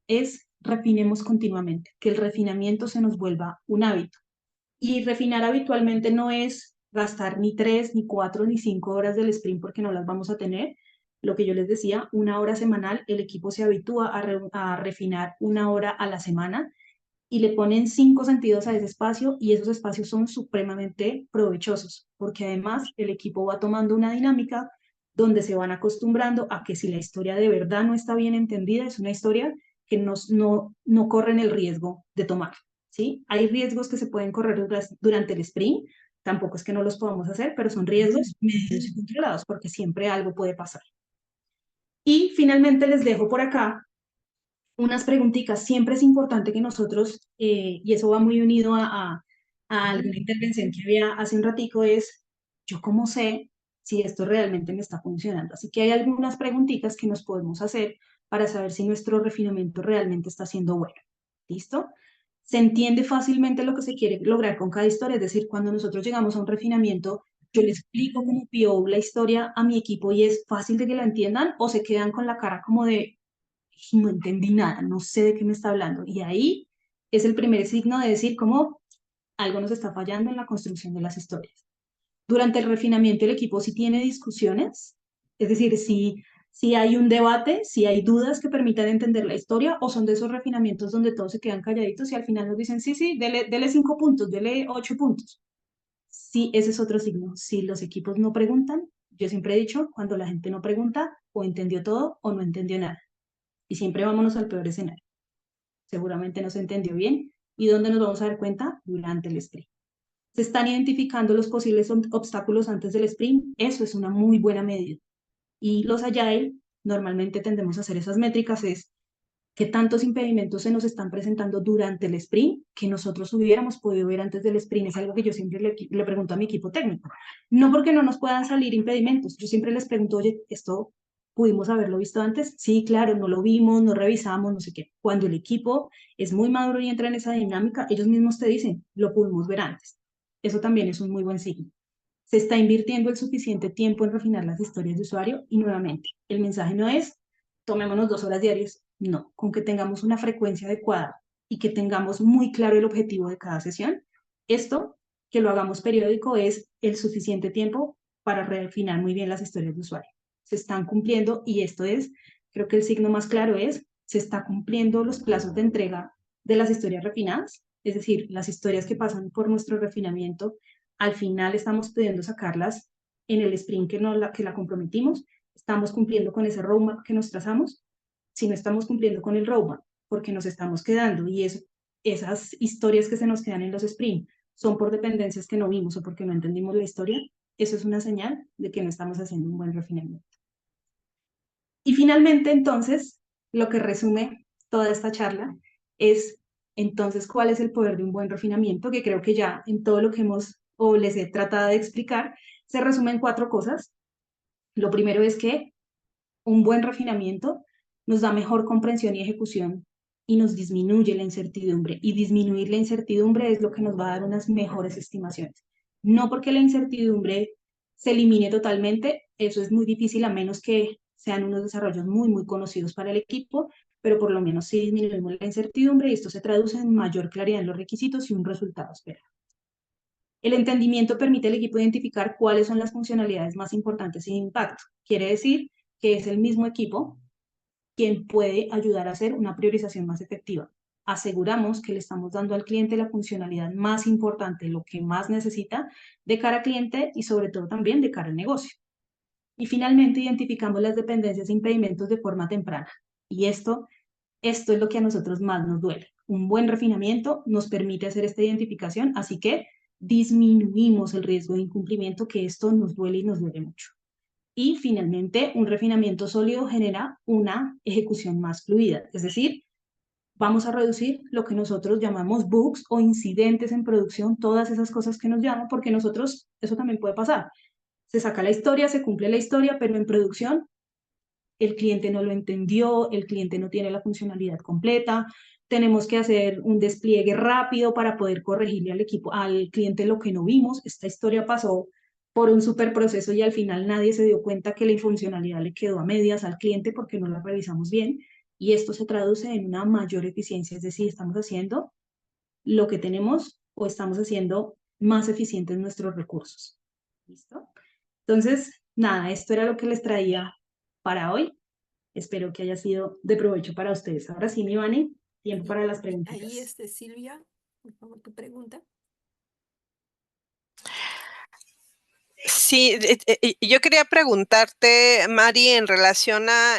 B: es refinemos continuamente, que el refinamiento se nos vuelva un hábito. Y refinar habitualmente no es gastar ni 3, ni 4, ni 5 horas del sprint porque no las vamos a tener. Lo que yo les decía, 1 hora semanal, el equipo se habitúa a refinar 1 hora a la semana y le ponen 5 sentidos a ese espacio y esos espacios son supremamente provechosos porque además el equipo va tomando una dinámica donde se van acostumbrando a que si la historia de verdad no está bien entendida, es una historia que no corren el riesgo de tomar, ¿sí? Hay riesgos que se pueden correr durante el sprint, tampoco es que no los podamos hacer, pero son riesgos medidos y controlados porque siempre algo puede pasar. Y finalmente les dejo por acá unas preguntitas. Siempre es importante que nosotros, y eso va muy unido a alguna intervención que había hace un ratico, es yo cómo sé si esto realmente me está funcionando. Así que hay algunas preguntitas que nos podemos hacer para saber si nuestro refinamiento realmente está siendo bueno. ¿Listo? Se entiende fácilmente lo que se quiere lograr con cada historia, es decir, cuando nosotros llegamos a un refinamiento, yo le explico como PO la historia a mi equipo y es fácil de que la entiendan o se quedan con la cara como de no entendí nada, no sé de qué me está hablando. Y ahí es el primer signo de decir cómo algo nos está fallando en la construcción de las historias. Durante el refinamiento el equipo sí tiene discusiones, es decir, si hay un debate, si hay dudas que permitan entender la historia o son de esos refinamientos donde todos se quedan calladitos y al final nos dicen, sí, dele 5 puntos, dele 8 puntos. Sí, ese es otro signo. Si los equipos no preguntan, yo siempre he dicho, cuando la gente no pregunta, o entendió todo o no entendió nada. Y siempre vámonos al peor escenario. Seguramente no se entendió bien. ¿Y dónde nos vamos a dar cuenta? Durante el sprint. ¿Se están identificando los posibles obstáculos antes del sprint? Eso es una muy buena medida. Y los Agile, normalmente tendemos a hacer esas métricas, es qué tantos impedimentos se nos están presentando durante el sprint que nosotros hubiéramos podido ver antes del sprint. Es algo que yo siempre le pregunto a mi equipo técnico. No porque no nos puedan salir impedimentos. Yo siempre les pregunto, oye, ¿esto pudimos haberlo visto antes? Sí, claro, no lo vimos, no revisamos, no sé qué. Cuando el equipo es muy maduro y entra en esa dinámica, ellos mismos te dicen, lo pudimos ver antes. Eso también es un muy buen signo. Se está invirtiendo el suficiente tiempo en refinar las historias de usuario y nuevamente, el mensaje no es tomémonos 2 horas diarias, no, con que tengamos una frecuencia adecuada y que tengamos muy claro el objetivo de cada sesión, esto, que lo hagamos periódico, es el suficiente tiempo para refinar muy bien las historias de usuario. Se están cumpliendo y esto es, creo que el signo más claro es, se está cumpliendo los plazos de entrega de las historias refinadas, es decir, las historias que pasan por nuestro refinamiento, al final estamos pudiendo sacarlas en el sprint que la comprometimos, estamos cumpliendo con ese roadmap que nos trazamos. Si no estamos cumpliendo con el roadmap, porque nos estamos quedando y esas historias que se nos quedan en los sprint son por dependencias que no vimos o porque no entendimos la historia, eso es una señal de que no estamos haciendo un buen refinamiento. Y finalmente, entonces, lo que resume toda esta charla es, entonces, ¿cuál es el poder de un buen refinamiento? Que creo que ya en todo lo que hemos o les he tratado de explicar, se resume en 4 cosas. Lo primero es que un buen refinamiento nos da mejor comprensión y ejecución y nos disminuye la incertidumbre. Y disminuir la incertidumbre es lo que nos va a dar unas mejores estimaciones. No porque la incertidumbre se elimine totalmente, eso es muy difícil a menos que sean unos desarrollos muy, muy conocidos para el equipo, pero por lo menos sí disminuimos la incertidumbre y esto se traduce en mayor claridad en los requisitos y un resultado esperado. El entendimiento permite al equipo identificar cuáles son las funcionalidades más importantes sin impacto. Quiere decir que es el mismo equipo quien puede ayudar a hacer una priorización más efectiva. Aseguramos que le estamos dando al cliente la funcionalidad más importante, lo que más necesita de cara al cliente y sobre todo también de cara al negocio. Y finalmente identificamos las dependencias e impedimentos de forma temprana. Y esto es lo que a nosotros más nos duele. Un buen refinamiento nos permite hacer esta identificación, así que disminuimos el riesgo de incumplimiento, que esto nos duele y nos duele mucho. Y finalmente, un refinamiento sólido genera una ejecución más fluida, es decir, vamos a reducir lo que nosotros llamamos bugs o incidentes en producción, todas esas cosas que nos llaman, porque nosotros, eso también puede pasar. Se saca la historia, se cumple la historia, pero en producción el cliente no lo entendió, el cliente no tiene la funcionalidad completa, tenemos que hacer un despliegue rápido para poder corregirle al equipo, al cliente lo que no vimos. Esta historia pasó por un super proceso y al final nadie se dio cuenta que la funcionalidad le quedó a medias al cliente porque no la revisamos bien, y esto se traduce en una mayor eficiencia, es decir, estamos haciendo lo que tenemos o estamos haciendo más eficientes nuestros recursos. ¿Listo? Entonces, nada, esto era lo que les traía para hoy. Espero que haya sido de provecho para ustedes. Ahora sí, mi Vane, tiempo para las preguntas.
A: Ahí, Silvia, por favor, tu pregunta.
C: Sí, yo quería preguntarte, Mari, en relación a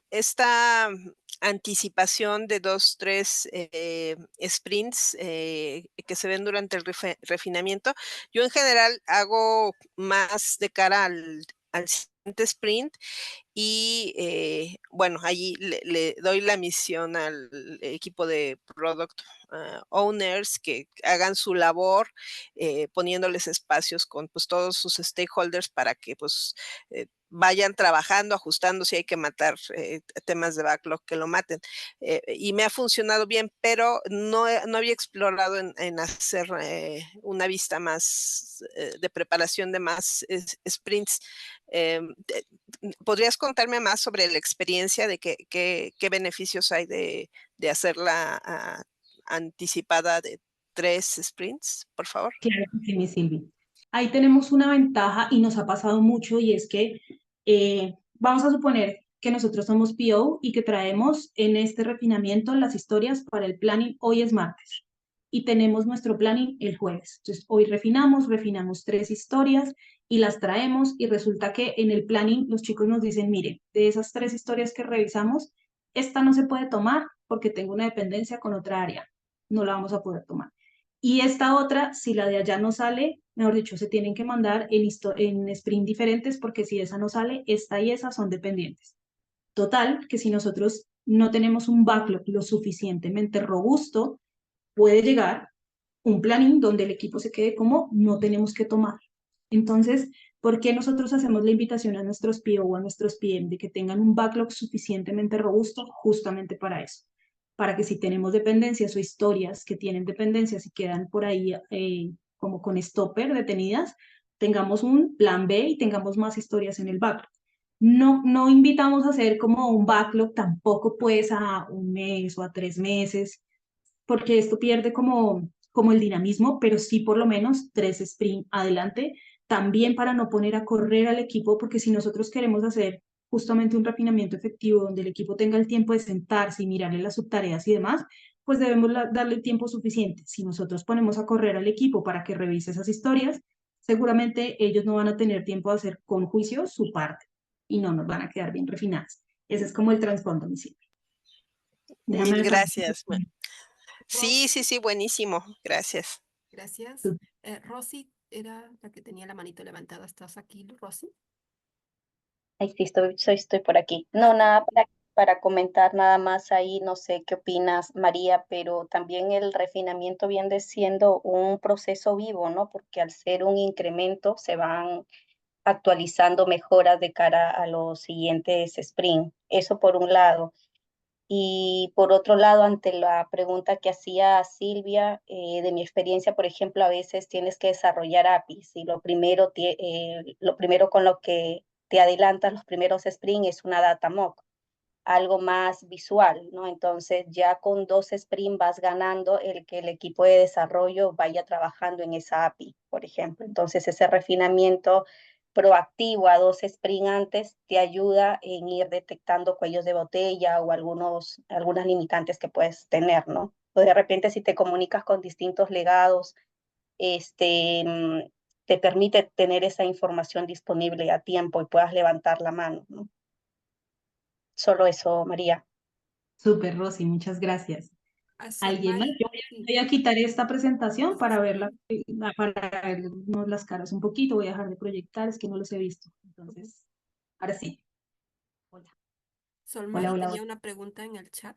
C: esta anticipación de 2, 3 sprints que se ven durante el refinamiento. Yo en general hago más de cara al siguiente sprint y bueno, allí le doy la misión al equipo de product owners que hagan su labor poniéndoles espacios con pues todos sus stakeholders para que pues vayan trabajando, ajustando, si hay que matar temas de backlog, que lo maten. Y me ha funcionado bien, pero no había explorado en hacer una vista más de preparación de más sprints. ¿Podrías contarme más sobre la experiencia de qué beneficios hay de hacerla anticipada de 3 sprints, por favor?
B: Claro que sí, mi Silvi. Ahí tenemos una ventaja y nos ha pasado mucho, y es que vamos a suponer que nosotros somos PO y que traemos en este refinamiento las historias para el planning. Hoy es martes y tenemos nuestro planning el jueves. Entonces, hoy refinamos 3 historias y las traemos, y resulta que en el planning los chicos nos dicen, mire, de esas 3 historias que revisamos, esta no se puede tomar porque tengo una dependencia con otra área. No la vamos a poder tomar. Y esta otra, si la de allá no sale, mejor dicho, se tienen que mandar en sprint diferentes, porque si esa no sale, esta y esa son dependientes. Total, que si nosotros no tenemos un backlog lo suficientemente robusto, puede llegar un planning donde el equipo se quede como no tenemos que tomar. Entonces, ¿por qué nosotros hacemos la invitación a nuestros PO o a nuestros PM de que tengan un backlog suficientemente robusto? Justamente para eso, para que si tenemos dependencias o historias que tienen dependencias y quedan por ahí como con stopper detenidas, tengamos un plan B y tengamos más historias en el backlog. No invitamos a hacer como un backlog tampoco pues a un mes o a 3 meses, porque esto pierde como el dinamismo, pero sí por lo menos 3 sprint adelante, también para no poner a correr al equipo, porque si nosotros queremos hacer justamente un refinamiento efectivo donde el equipo tenga el tiempo de sentarse y mirarle las subtareas y demás, pues debemos darle el tiempo suficiente. Si nosotros ponemos a correr al equipo para que revise esas historias, seguramente ellos no van a tener tiempo de hacer con juicio su parte y no nos van a quedar bien refinadas. Ese es como el trasfondo, mi Silvia. Déjame
C: Mil
B: ver.
C: gracias. Sí, sí, sí, buenísimo. Gracias.
A: Gracias. Rosy era la que tenía la manito levantada. ¿Estás aquí, Rosy?
G: Ahí sí, estoy por aquí. No, nada para comentar nada más ahí, no sé qué opinas, María, pero también el refinamiento viene siendo un proceso vivo, ¿no? Porque al ser un incremento se van actualizando mejoras de cara a los siguientes sprint. Eso por un lado. Y por otro lado, ante la pregunta que hacía Silvia, de mi experiencia, por ejemplo, a veces tienes que desarrollar APIs y lo primero con lo que te adelantas los primeros sprint es una data mock, algo más visual, ¿no? Entonces ya con 2 sprint vas ganando el que el equipo de desarrollo vaya trabajando en esa API, por ejemplo. Entonces ese refinamiento proactivo a 2 sprint antes te ayuda en ir detectando cuellos de botella o algunas limitantes que puedes tener, ¿no? O de repente si te comunicas con distintos legados, te permite tener esa información disponible a tiempo y puedas levantar la mano, ¿no? Solo eso, María.
B: Súper, Rosy, muchas gracias.
A: A
B: ¿Alguien más?
A: Solmari,
B: Yo
A: sí.
B: voy a quitar esta presentación para verla, para vernos las caras un poquito. Voy a dejar de proyectar, es que no los he visto. Entonces, ahora sí. Hola, hola,
A: Solmari
B: hola.
A: tenía
B: Hola.
A: una pregunta en el chat.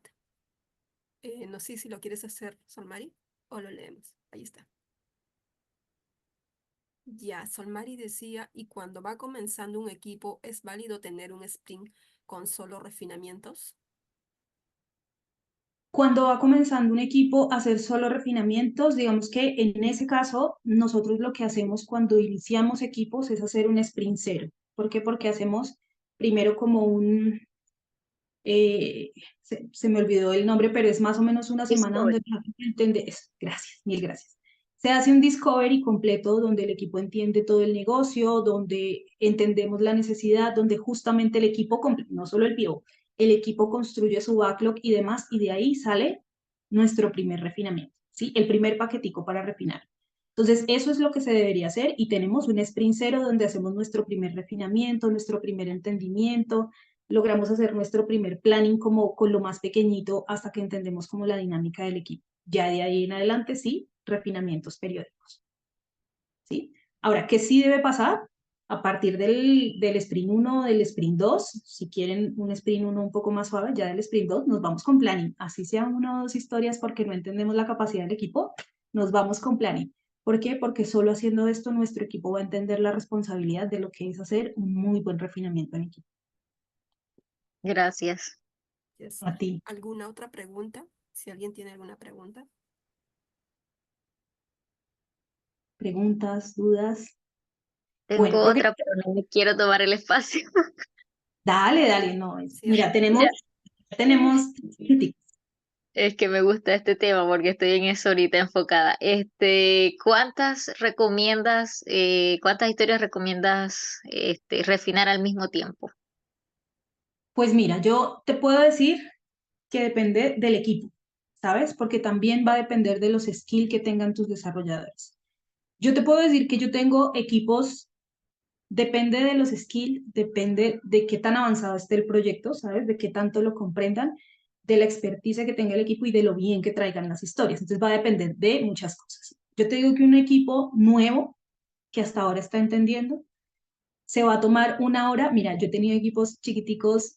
A: No sé si lo quieres hacer, Solmari, o lo leemos. Ahí está. Ya, Solmari decía, y cuando va comenzando un equipo, ¿es válido tener un sprint con solo refinamientos?
B: Cuando va comenzando un equipo a hacer solo refinamientos, digamos que en ese caso, nosotros lo que hacemos cuando iniciamos equipos es hacer un sprint cero. ¿Por qué? Porque hacemos primero como se me olvidó el nombre, pero es más o menos una semana donde
D: Discovery.
B: el equipo entiende eso. Gracias, mil gracias. Se hace un discovery completo donde el equipo entiende todo el negocio, donde entendemos la necesidad, donde justamente el equipo, no solo el PO, el equipo construye su backlog y demás, y de ahí sale nuestro primer refinamiento, ¿sí? El primer paquetico para refinar. Entonces, eso es lo que se debería hacer y tenemos un sprint cero donde hacemos nuestro primer refinamiento, nuestro primer entendimiento, logramos hacer nuestro primer planning como con lo más pequeñito hasta que entendemos como la dinámica del equipo. Ya de ahí en adelante, sí, refinamientos periódicos. ¿Sí? Ahora, ¿qué sí debe pasar? A partir del sprint 1 o del sprint 2, si quieren un sprint 1 un poco más suave, ya del sprint 2 nos vamos con planning. Así sean una o dos historias porque no entendemos la capacidad del equipo, nos vamos con planning. ¿Por qué? Porque solo haciendo esto nuestro equipo va a entender la responsabilidad de lo que es hacer un muy buen refinamiento en equipo.
D: Gracias.
A: Yes.
B: A ti.
A: ¿Alguna otra pregunta? Si alguien tiene alguna pregunta.
B: Preguntas, dudas. Bueno,
D: Tengo
B: creo que
D: otra, pero no me quiero tomar el espacio.
B: dale, no.
A: Sí,
B: Mira,
D: Ya.
B: tenemos,
D: Es que me gusta este tema porque estoy en eso ahorita enfocada. ¿Cuántas historias recomiendas refinar al mismo tiempo?
B: pues mira, yo te puedo decir que depende del equipo, ¿sabes? Porque también va a depender de los skills que tengan tus desarrolladores. Yo te puedo decir que yo tengo equipos, depende de los skills, depende de qué tan avanzado esté el proyecto, ¿sabes? De qué tanto lo comprendan, de la experticia que tenga el equipo y de lo bien que traigan las historias. Entonces va a depender de muchas cosas. Yo te digo que un equipo nuevo que hasta ahora está entendiendo, se va a tomar una hora. Mira, yo he tenido equipos chiquiticos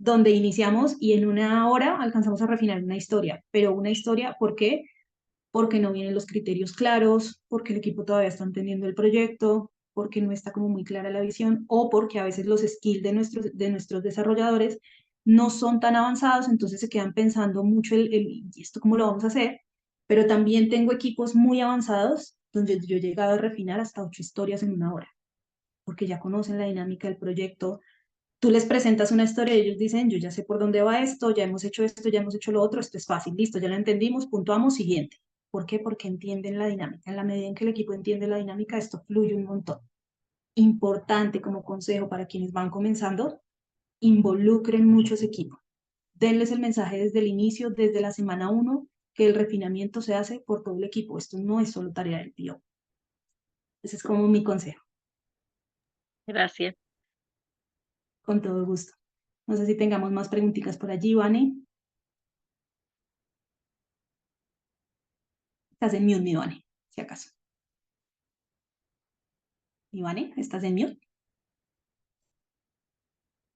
B: donde iniciamos y en una hora alcanzamos a refinar una historia, pero una historia, ¿por qué? Porque no vienen los criterios claros, porque el equipo todavía está entendiendo el proyecto, porque no está como muy clara la visión o porque a veces los skills de nuestros desarrolladores no son tan avanzados, entonces se quedan pensando mucho ¿y esto cómo lo vamos a hacer? Pero también tengo equipos muy avanzados donde yo he llegado a refinar hasta 8 historias en una hora, porque ya conocen la dinámica del proyecto. Tú les presentas una historia y ellos dicen, yo ya sé por dónde va esto, ya hemos hecho esto, ya hemos hecho lo otro, esto es fácil, listo, ya lo entendimos, puntuamos, siguiente. ¿Por qué? Porque entienden la dinámica. En la medida en que el equipo entiende la dinámica, esto fluye un montón. Importante como consejo para quienes van comenzando, involucren mucho ese equipo. Denles el mensaje desde el inicio, desde la semana 1, que el refinamiento se hace por todo el equipo. Esto no es solo tarea del tío. Ese es como mi consejo,
D: Gracias.
B: con todo gusto. No sé si tengamos más preguntitas por allí, Vane. Estás en mute, mi Vane, si acaso. Mi Vane, ¿estás en mute?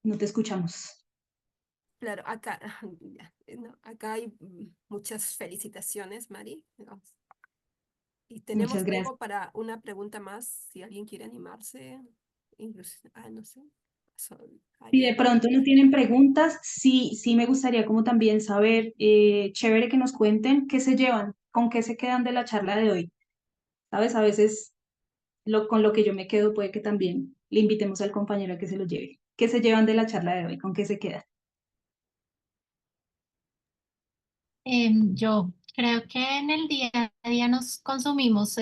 B: No te escuchamos.
A: claro, acá, ya, no, acá hay muchas felicitaciones, Mari. Vamos. Y
B: Muchas
A: tenemos
B: gracias.
A: tiempo para una pregunta más, si alguien quiere animarse. Incluso, no sé.
B: Si de
A: Ariadna
B: pronto no
A: también.
B: tienen preguntas, sí me gustaría como también saber, chévere que nos cuenten qué se llevan, con qué se quedan de la charla de hoy. ¿Sabes? A veces con lo que yo me quedo puede que también le invitemos al compañero a que se lo lleve. ¿Qué se llevan de la charla de hoy? ¿Con qué se quedan?
F: Yo creo que en el día a día nos consumimos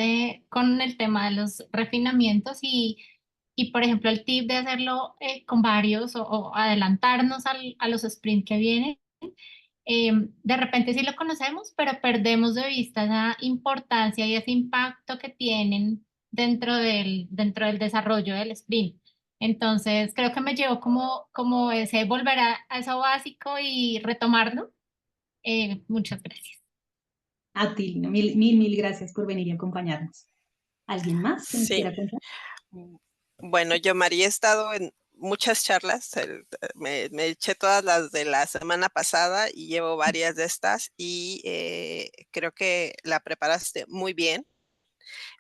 F: con el tema de los refinamientos y, por ejemplo, el tip de hacerlo con varios o adelantarnos a los sprints que vienen. De repente sí lo conocemos, pero perdemos de vista esa importancia y ese impacto que tienen dentro del desarrollo del sprint. Entonces, creo que me llevó como ese volver a eso básico y retomarlo. Muchas gracias.
B: A ti, Lina, mil gracias por venir y acompañarnos. ¿Alguien más que nos
C: Sí.
B: quiera contar?
C: Bueno, yo, María, he estado en muchas charlas, me eché todas las de la semana pasada y llevo varias de estas y creo que la preparaste muy bien.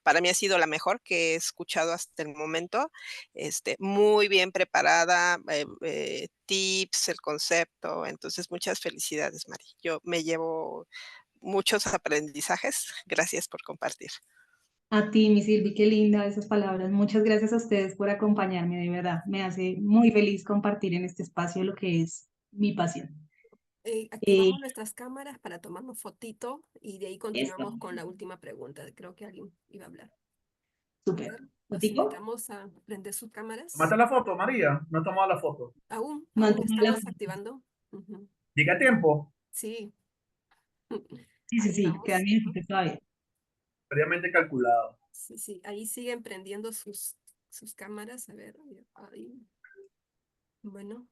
C: Para mí ha sido la mejor que he escuchado hasta el momento. Muy bien preparada, tips, el concepto. Entonces, muchas felicidades, Mari. Yo me llevo muchos aprendizajes. Gracias por compartir.
B: A ti, mi Silvi, qué linda esas palabras. Muchas gracias a ustedes por acompañarme, de verdad. Me hace muy feliz compartir en este espacio lo que es mi pasión.
A: Activamos nuestras cámaras para tomarnos fotito y de ahí
B: Esto,
A: continuamos con la última pregunta. Creo que alguien iba a hablar. A
B: súper.
A: ver, los
B: ¿Fotico?
A: invitamos a prender sus cámaras.
H: ¿Tomaste la foto, María? No he tomado la foto.
A: Aún
B: No han tomado la
A: estamos
B: foto.
A: activando. Ujú.
H: ¿Llega a tiempo?
A: Sí.
B: Sí,
A: Ahí
B: quedan
A: vamos.
B: minutitos todavía.
H: Previamente calculado.
A: Sí, sí. Ahí siguen prendiendo sus cámaras. A ver, ahí. Bueno,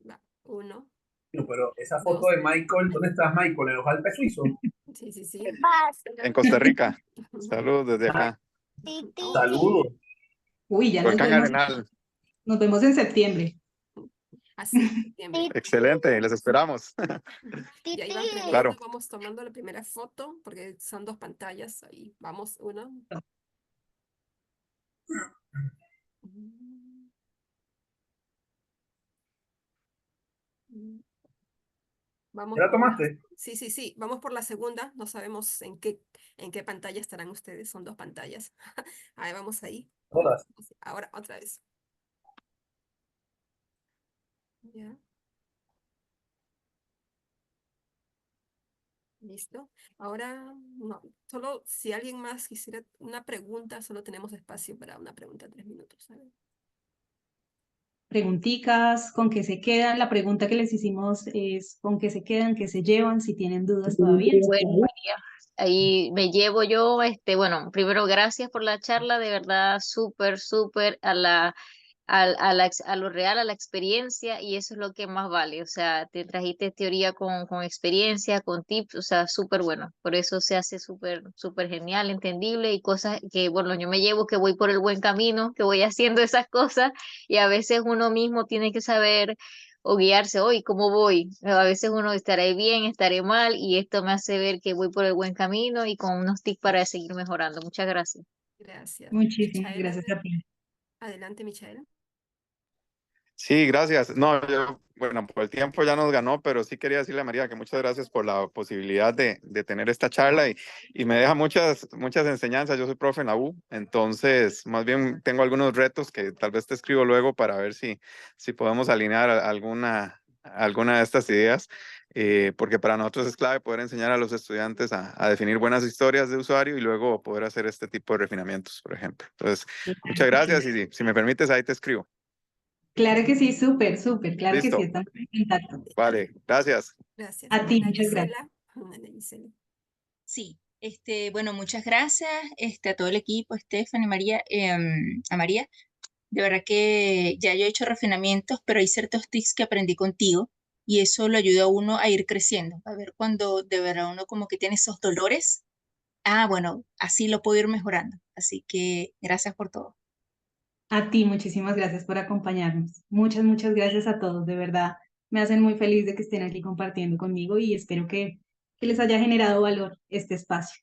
A: va. 1,
H: No, pero esa
A: 2.
H: foto de Michael, ¿dónde estás, Michael? ¿En los Alpes suizos?
A: Sí, sí, sí.
I: En Costa Rica. Saludos desde acá.
H: Saludos.
B: Uy, ya
I: Volcán Arenal.
B: nos vemos en septiembre.
A: Así, septiembre.
I: Excelente, les esperamos.
A: Y ahí van prendiendo,
I: Claro.
A: vamos tomando la primera foto, porque son 2 pantallas. Ahí vamos, 1. Vamos
H: ¿Ya la
A: por la-
H: tomaste?
A: Sí, sí, sí. Vamos por la segunda. No sabemos en qué pantalla estarán ustedes. Son 2 pantallas. Ahí vamos ahí.
H: Todas.
A: Ahora otra vez. Ya. Listo. Ahora, no. Solo si alguien más quisiera una pregunta, solo tenemos espacio para una pregunta, 3 minutos. ¿Sabe?
B: Pregunticas, ¿con qué se quedan? La pregunta que les hicimos es ¿con qué se quedan? ¿Qué se llevan? Si tienen dudas todavía.
D: Bueno, María, ahí me llevo yo, bueno, primero gracias por la charla, de verdad, súper a lo real, a la experiencia, y eso es lo que más vale. O sea, te trajiste teoría con experiencia, con tips, o sea, súper bueno. Por eso se hace súper genial, entendible, y cosas que, bueno, yo me llevo que voy por el buen camino, que voy haciendo esas cosas, y a veces uno mismo tiene que saber o guiarse hoy, ¿cómo voy? A veces uno estaré bien, estaré mal, y esto me hace ver que voy por el buen camino y con unos tips para seguir mejorando. Muchas gracias.
A: Gracias.
B: Muchísimas
A: Michaela,
B: gracias a ti.
A: adelante, Michaela.
I: Sí, gracias. No, bueno, por el tiempo ya nos ganó, pero sí quería decirle a María que muchas gracias por la posibilidad de tener esta charla y me deja muchas enseñanzas. Yo soy profe en la U, entonces más bien tengo algunos retos que tal vez te escribo luego para ver si podemos alinear alguna de estas ideas, porque para nosotros es clave poder enseñar a los estudiantes a definir buenas historias de usuario y luego poder hacer este tipo de refinamientos, por ejemplo. Entonces, muchas gracias y si me permites, ahí te escribo.
B: Claro que sí, súper, claro que sí,
I: Listo.
B: estamos en contacto.
I: Vale, gracias.
A: Gracias.
B: A ti,
A: Ana
B: muchas gracias.
A: Gisela. Ana Gisela.
J: Sí, bueno, muchas gracias a todo el equipo, Stephanie, María, a María. De verdad que ya yo he hecho refinamientos, pero hay ciertos tips que aprendí contigo y eso lo ayuda a uno a ir creciendo. A ver, cuando de verdad uno como que tiene esos dolores, bueno, así lo puedo ir mejorando. Así que gracias por todo.
B: A ti, muchísimas gracias por acompañarnos. Muchas gracias a todos, de verdad. Me hacen muy feliz de que estén aquí compartiendo conmigo y espero que les haya generado valor este espacio.